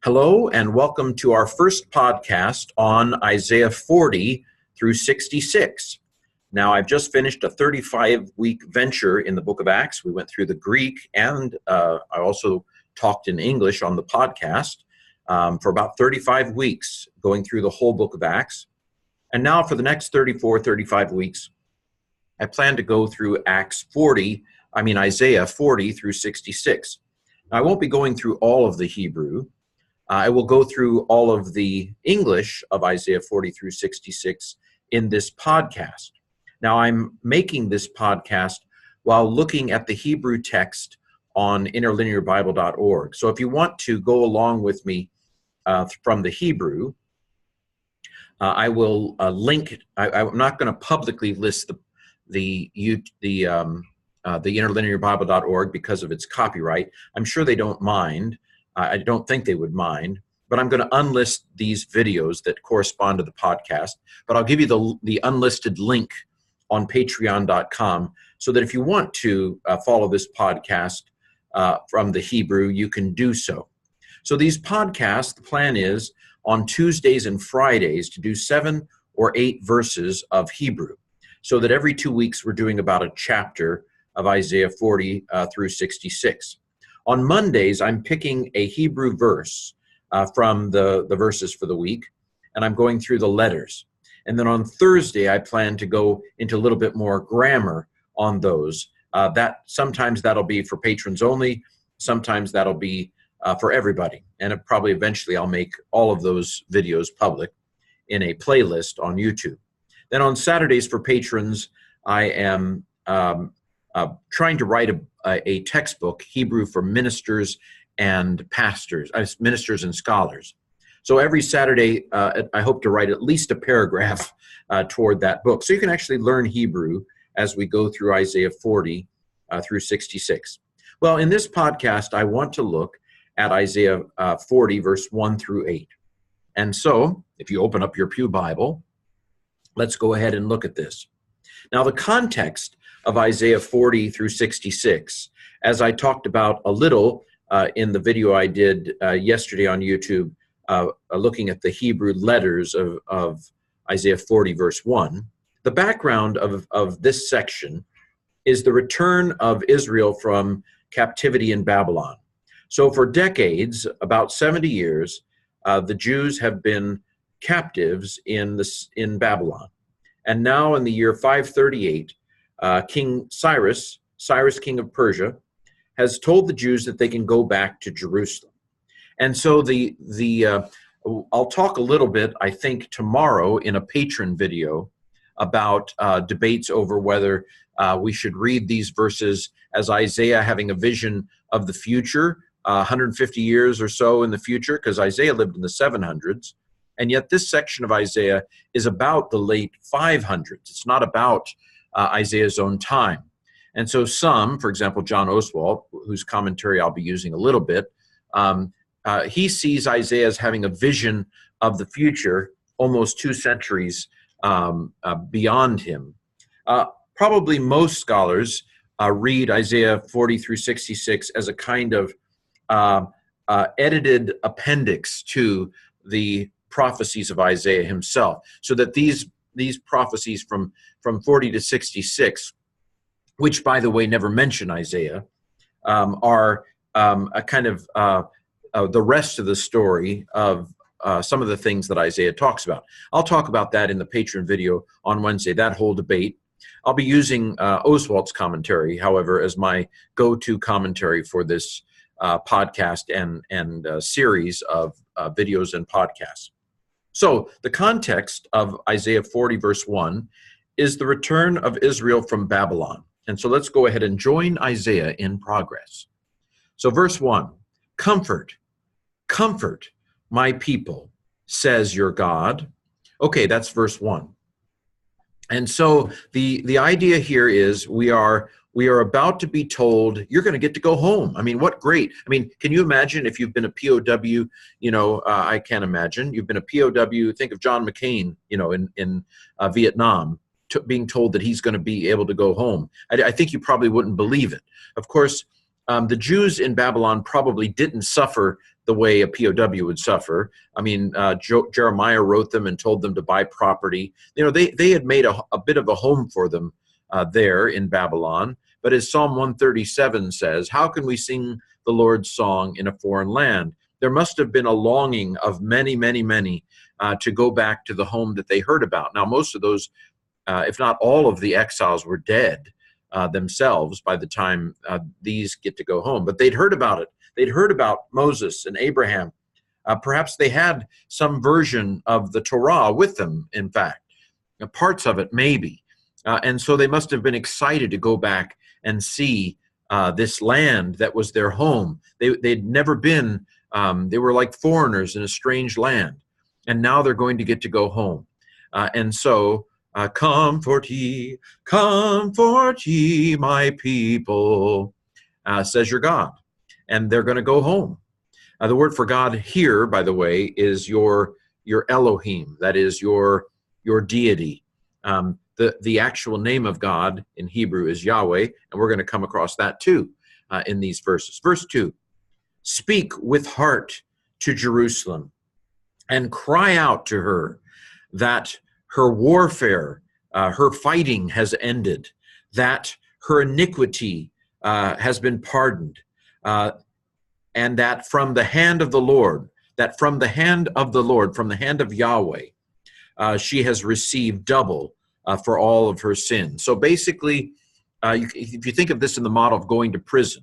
Hello and welcome to our first podcast on Isaiah 40 through 66. Now, I've just finished a 35-week venture in the book of Acts. We went through the Greek and I also talked in English on the podcast for about 35 weeks, going through the whole book of Acts. And now for the next 35 weeks, I plan to go through Isaiah 40 through 66. Now, I won't be going through all of the Hebrew. I will go through all of the English of Isaiah 40 through 66 in this podcast. Now, I'm making this podcast while looking at the Hebrew text on interlinearbible.org. So if you want to go along with me from the Hebrew, I will link it. I'm not going to publicly list the interlinearbible.org because of its copyright. I'm sure they don't mind. I don't think they would mind, but I'm going to unlist these videos that correspond to the podcast. But I'll give you the unlisted link on patreon.com so that if you want to follow this podcast from the Hebrew, you can do so. So these podcasts, the plan is on Tuesdays and Fridays to do 7 or 8 verses of Hebrew, so that every 2 weeks we're doing about a chapter of Isaiah 40 through 66. On Mondays, I'm picking a Hebrew verse from the verses for the week, and I'm going through the letters. And then on Thursday, I plan to go into a little bit more grammar on those. Sometimes that'll be for patrons only. Sometimes that'll be for everybody. And probably eventually I'll make all of those videos public in a playlist on YouTube. Then on Saturdays for patrons, I am trying to write a textbook, Hebrew for ministers and pastors, ministers and scholars. So every Saturday, I hope to write at least a paragraph toward that book. So you can actually learn Hebrew as we go through Isaiah 40 through 66. Well, in this podcast, I want to look at Isaiah 40, verse 1 through 8. And so, if you open up your Pew Bible, let's go ahead and look at this. Now, the context of Isaiah 40 through 66, as I talked about a little in the video I did yesterday on YouTube, looking at the Hebrew letters of Isaiah 40, verse 1, the background of this section is the return of Israel from captivity in Babylon. So for decades, about 70 years, the Jews have been captives in Babylon. And now in the year 538, King Cyrus, king of Persia, has told the Jews that they can go back to Jerusalem. And so I'll talk a little bit, I think, tomorrow in a patron video about debates over whether we should read these verses as Isaiah having a vision of the future, 150 years or so in the future, because Isaiah lived in the 700s. And yet this section of Isaiah is about the late 500s. It's not about Isaiah's own time. And so some, for example, John Oswalt, whose commentary I'll be using a little bit, he sees Isaiah as having a vision of the future almost 2 centuries beyond him. Probably most scholars read Isaiah 40 through 66 as a kind of edited appendix to the prophecies of Isaiah himself, so that these prophecies from 40 to 66, which, by the way, never mention Isaiah, are a kind of the rest of the story of some of the things that Isaiah talks about. I'll talk about that in the Patreon video on Wednesday, that whole debate. I'll be using Oswalt's commentary, however, as my go-to commentary for this podcast and series of videos and podcasts. So the context of Isaiah 40, verse 1, is the return of Israel from Babylon. And so let's go ahead and join Isaiah in progress. So verse 1, comfort, comfort my people, says your God. Okay, that's verse 1. And so the idea here is we are about to be told you're going to get to go home. I mean, what great. I mean, can you imagine if you've been a POW, I can't imagine. You've been a POW, think of John McCain, in Vietnam, being told that he's going to be able to go home. I think you probably wouldn't believe it. Of course, the Jews in Babylon probably didn't suffer the way a POW would suffer. I mean, Jeremiah wrote them and told them to buy property. You know, they had made a bit of a home for them there in Babylon. But as Psalm 137 says, how can we sing the Lord's song in a foreign land? There must have been a longing of many, many, many to go back to the home that they heard about. Now, most of those, if not all of the exiles, were dead themselves by the time these get to go home. But they'd heard about it. They'd heard about Moses and Abraham. Perhaps they had some version of the Torah with them, in fact. Parts of it, maybe. And so they must have been excited to go back and see this land that was their home. They'd never been, they were like foreigners in a strange land. And now they're going to get to go home. And so, comfort ye, my people, says your God. And they're going to go home. The word for God here, by the way, is your Elohim. That is your deity. The actual name of God in Hebrew is Yahweh, and we're going to come across that too in these verses. Verse 2, speak with heart to Jerusalem and cry out to her that her warfare, her fighting has ended, that her iniquity has been pardoned, and that from the hand of the Lord, from the hand of Yahweh, she has received double for all of her sins. So basically, if you think of this in the model of going to prison,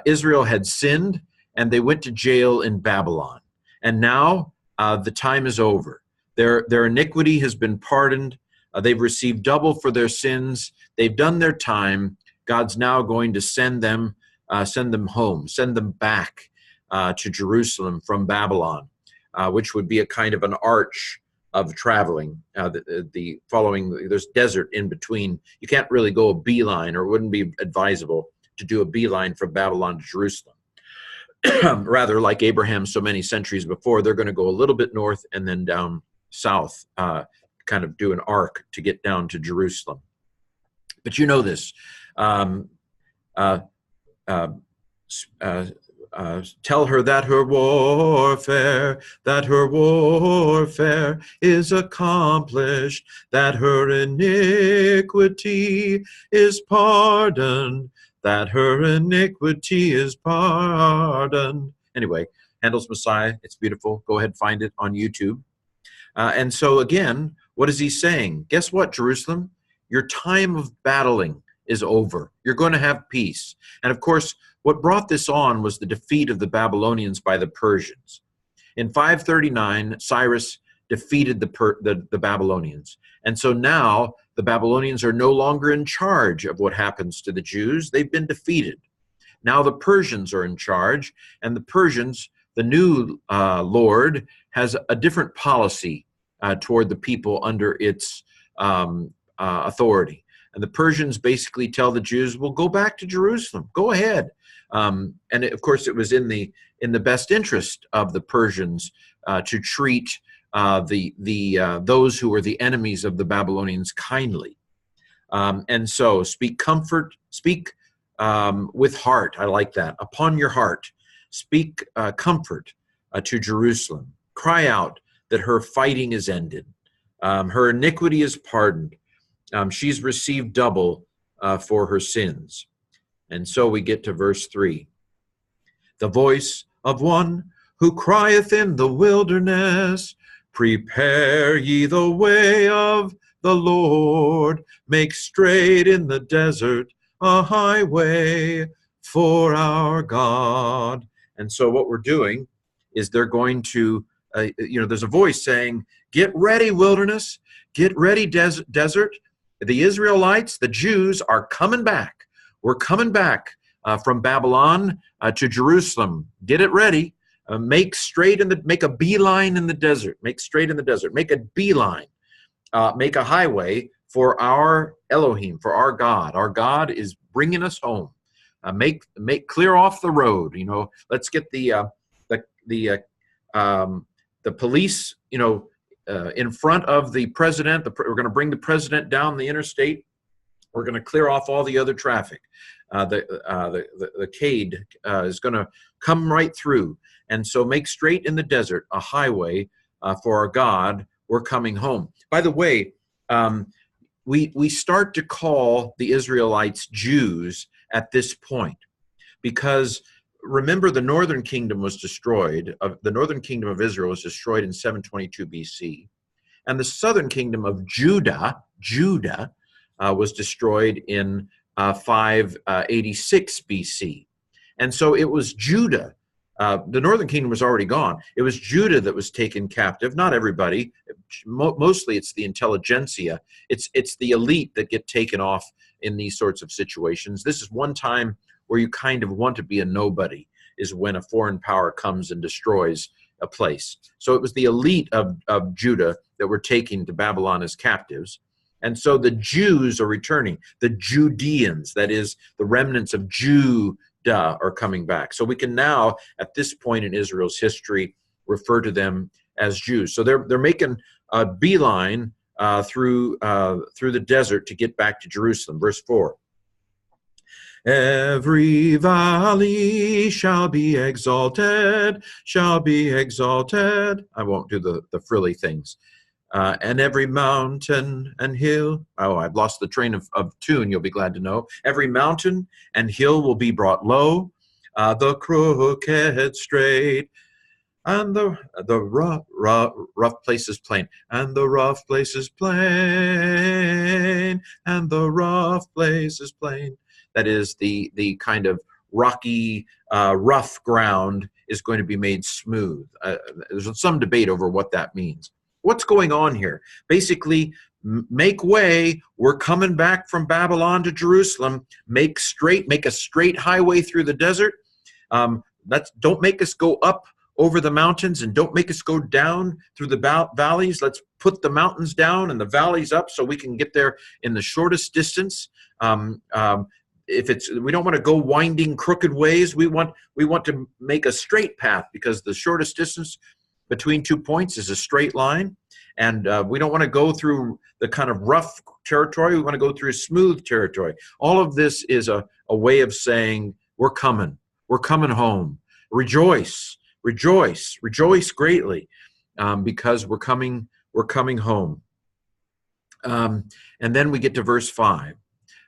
Israel had sinned and they went to jail in Babylon. And now the time is over. Their iniquity has been pardoned. They've received double for their sins. They've done their time. God's now going to send them home, send them back to Jerusalem from Babylon, which would be a kind of an arch of traveling. The following, there's desert in between. You can't really go a beeline, or it wouldn't be advisable to do a beeline from Babylon to Jerusalem. Rather, like Abraham so many centuries before, they're going to go a little bit north and then down south, kind of do an arc to get down to Jerusalem. But you know this. Tell her that her warfare is accomplished, that her iniquity is pardoned, Anyway, Handel's Messiah, it's beautiful. Go ahead, find it on YouTube. And so again, what is he saying? Guess what, Jerusalem? Your time of battling is over. You're going to have peace. And of course, what brought this on was the defeat of the Babylonians by the Persians. In 539, Cyrus defeated the Babylonians. And so now the Babylonians are no longer in charge of what happens to the Jews. They've been defeated. Now the Persians are in charge, and the Persians, the new Lord, has a different policy toward the people under its authority. And the Persians basically tell the Jews, well, go back to Jerusalem. Go ahead. And of course, it was in the best interest of the Persians to treat those who were the enemies of the Babylonians kindly. And so speak comfort, speak with heart. I like that. Upon your heart, speak comfort to Jerusalem. Cry out that her fighting is ended. Her iniquity is pardoned. She's received double for her sins. And so we get to verse 3. The voice of one who crieth in the wilderness, prepare ye the way of the Lord, make straight in the desert a highway for our God. And so what we're doing is they're going to, there's a voice saying, get ready, wilderness, get ready, desert. The Israelites, the Jews, are coming back. We're coming back from Babylon to Jerusalem. Get it ready. Make a beeline in the desert. Make straight in the desert. Make a beeline. Make a highway for our Elohim, for our God. Our God is bringing us home. Make clear off the road. Let's get the police. In front of the president. We're going to bring the president down the interstate. We're going to clear off all the other traffic. The Cade is going to come right through. And so make straight in the desert a highway for our God. We're coming home. By the way, we start to call the Israelites Jews at this point, because remember, the northern kingdom was destroyed. The northern kingdom of Israel was destroyed in 722 BC. And the southern kingdom of Judah was destroyed in 586 BC. And so it was Judah. The northern kingdom was already gone. It was Judah that was taken captive. Not everybody. Mostly it's the intelligentsia. It's the elite that get taken off in these sorts of situations. This is one time where you kind of want to be a nobody, is when a foreign power comes and destroys a place. So it was the elite of Judah that were taken to Babylon as captives. And so the Jews are returning. The Judeans, that is, the remnants of Judah, are coming back. So we can now, at this point in Israel's history, refer to them as Jews. So they're making a beeline through the desert to get back to Jerusalem. Verse 4. Every valley shall be exalted, shall be exalted. I won't do the frilly things. And every mountain and hill. Oh, I've lost the train of tune, you'll be glad to know. Every mountain and hill will be brought low, the crooked straight, and the rough places plain, and the rough places plain, and the rough places plain. That is, the kind of rocky, rough ground is going to be made smooth. There's some debate over what that means. What's going on here? Basically, make way. We're coming back from Babylon to Jerusalem. Make a straight highway through the desert. Don't make us go up over the mountains, and don't make us go down through the valleys. Let's put the mountains down and the valleys up so we can get there in the shortest distance. We don't want to go winding crooked ways. We want to make a straight path, because the shortest distance between 2 points is a straight line. And we don't want to go through the kind of rough territory. We want to go through smooth territory. All of this is a way of saying, we're coming home. Rejoice greatly, because we're coming home. And then we get to verse 5.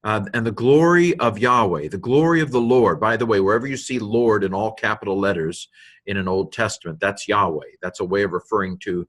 And the glory of Yahweh, the glory of the Lord. By the way, wherever you see Lord in all capital letters in an Old Testament, that's Yahweh. That's a way of referring to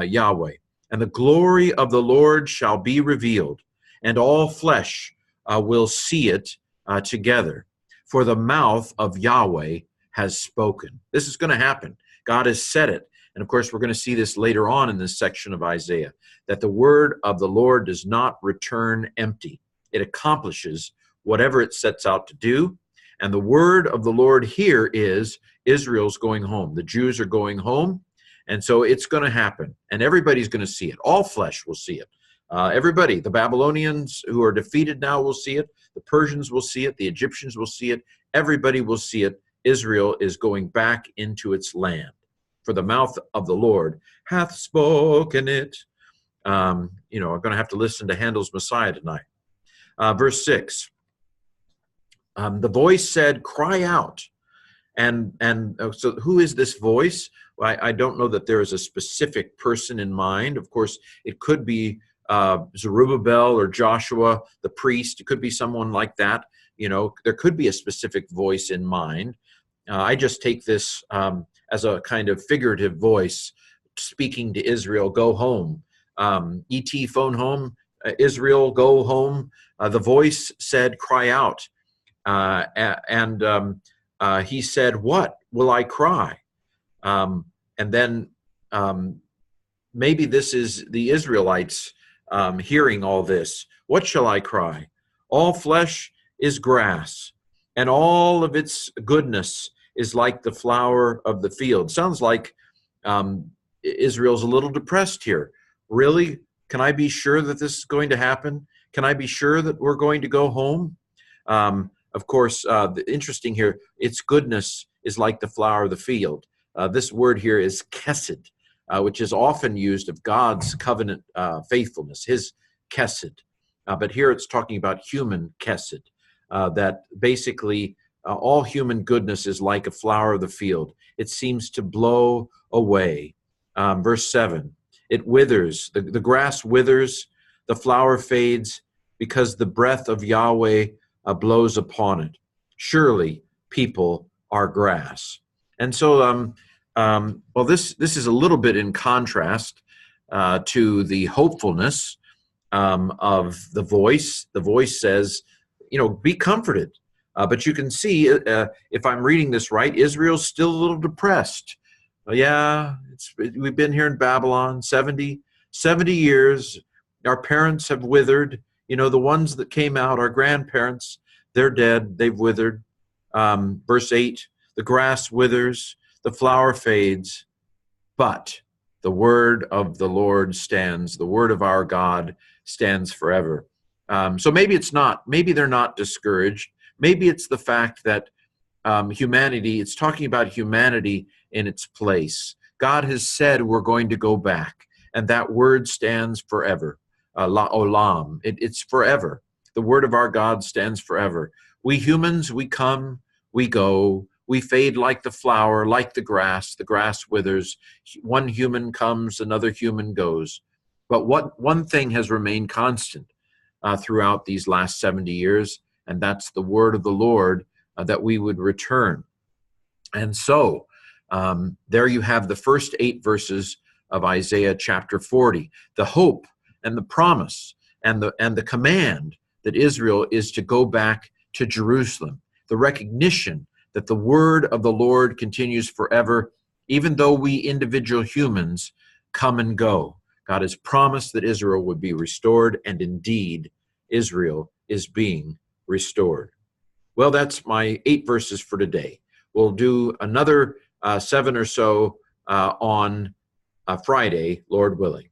Yahweh. And the glory of the Lord shall be revealed, and all flesh will see it together. For the mouth of Yahweh has spoken. This is going to happen. God has said it. And of course, we're going to see this later on in this section of Isaiah, that the word of the Lord does not return empty. It accomplishes whatever it sets out to do. And the word of the Lord here is Israel's going home. The Jews are going home. And so it's going to happen. And everybody's going to see it. All flesh will see it. Everybody, the Babylonians who are defeated now will see it. The Persians will see it. The Egyptians will see it. Everybody will see it. Israel is going back into its land. For the mouth of the Lord hath spoken it. I'm going to have to listen to Handel's Messiah tonight. Verse 6, the voice said, cry out. So who is this voice? Well, I don't know that there is a specific person in mind. Of course, it could be Zerubbabel or Joshua, the priest. It could be someone like that. There could be a specific voice in mind. I just take this as a kind of figurative voice speaking to Israel, go home. E.T. phone home. Israel, go home. The voice said, cry out. He said, what will I cry? And then maybe this is the Israelites hearing all this. What shall I cry? All flesh is grass, and all of its goodness is like the flower of the field. Sounds like Israel's a little depressed here. Really? Can I be sure that this is going to happen? Can I be sure that we're going to go home? Of course, interesting here, its goodness is like the flower of the field. This word here is kesed, which is often used of God's covenant faithfulness, his kesed. But here it's talking about human kesed, that basically All human goodness is like a flower of the field. It seems to blow away. Verse 7, it withers. The grass withers, the flower fades, because the breath of Yahweh blows upon it. Surely people are grass. And so, well, this is a little bit in contrast to the hopefulness of the voice. The voice says, be comforted. But you can see, if I'm reading this right, Israel's still a little depressed. Yeah, we've been here in Babylon 70 years. Our parents have withered. The ones that came out, our grandparents, they're dead. They've withered. Verse 8, the grass withers, the flower fades, but the word of the Lord stands. The word of our God stands forever. So maybe they're not discouraged. Maybe it's the fact that humanity, it's talking about humanity in its place. God has said we're going to go back, and that word stands forever. Olam, it's forever. The word of our God stands forever. We humans, we come, we go, we fade like the flower, like the grass withers. One human comes, another human goes. But one thing has remained constant throughout these last 70 years, and that's the word of the Lord, that we would return. And so there you have the first 8 verses of Isaiah chapter 40, the hope and the promise and the command that Israel is to go back to Jerusalem, the recognition that the word of the Lord continues forever, even though we individual humans come and go. God has promised that Israel would be restored, and indeed, Israel is being restored. Well, that's my 8 verses for today. We'll do another 7 or so on Friday, Lord willing.